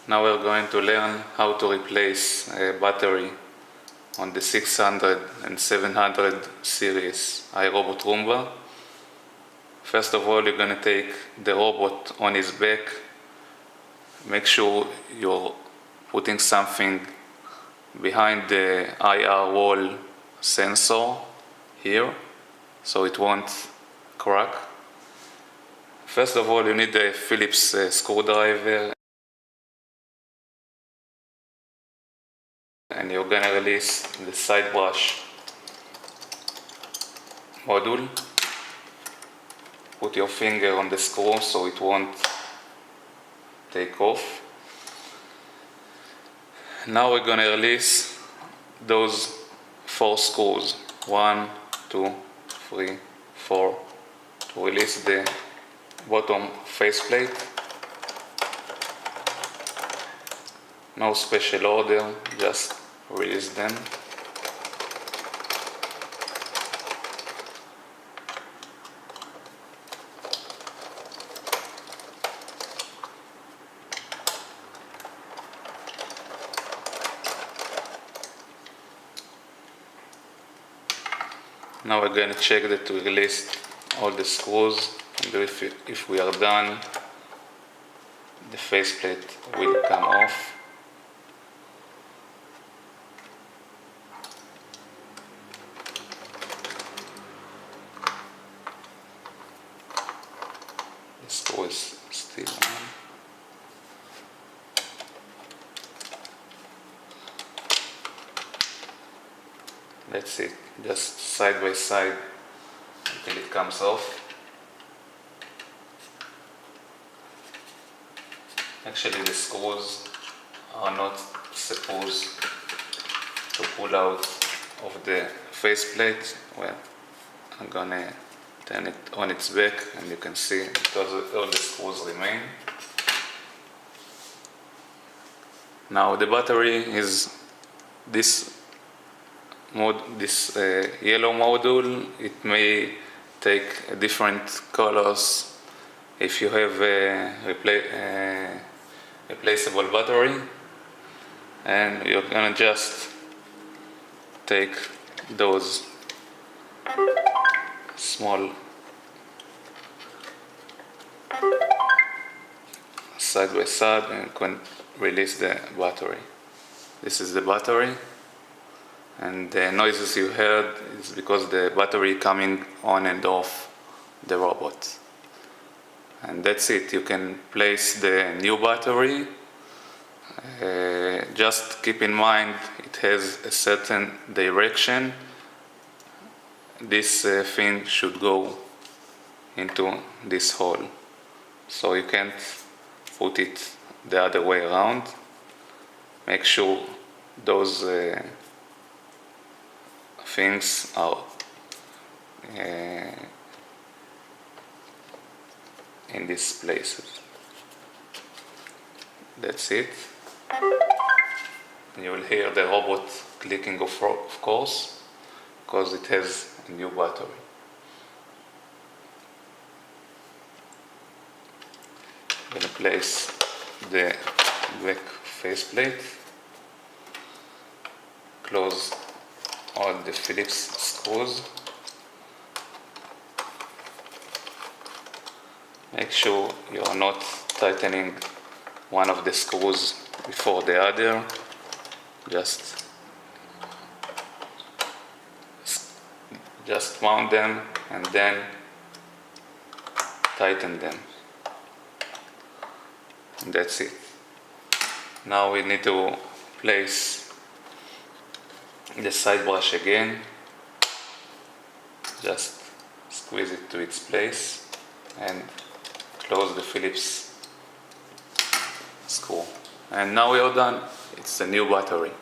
Now we're going to learn how to replace a battery on the 600 and 700 series IRobot Roomba. First of all, you're going to take the robot on his back. Make sure you're putting something behind the IR wall sensor here so it won't crack. First of all, you need a Phillips screwdriver, and you're going to release the side brush module. Put your finger on the screw so it won't take off. Now we're going to release those 4 screws, 1, 2, 3, 4, to release the bottom faceplate. No special order, just release them. Now we're going to check that we released all the screws, and if we are done, the faceplate will come off. The screw is still on. That's it, just side by side until it comes off. Actually, the screws are not supposed to pull out of the faceplate. Well, I'm gonna turn it on its back and you can see because all the screws remain. Now the battery is this yellow module. It may take different colors if you have a replaceable battery, and you're gonna just take those small side by side and you can release the battery. This is the battery, and the noises you heard is because the battery coming on and off the robot. And that's it. You can place the new battery. Just keep in mind it has a certain direction. This thing should go into this hole, so you can't put it the other way around. Make sure those things are in these places. That's it. You will hear the robot clicking of course, because it has a new battery. I'm going to place the back faceplate, close all the Phillips screws. Make sure you are not tightening one of the screws before the other. Just mount them and then tighten them. And that's it. Now we need to place the side brush again. Just squeeze it to its place and close the Phillips screw. And now we are done. It's a new battery.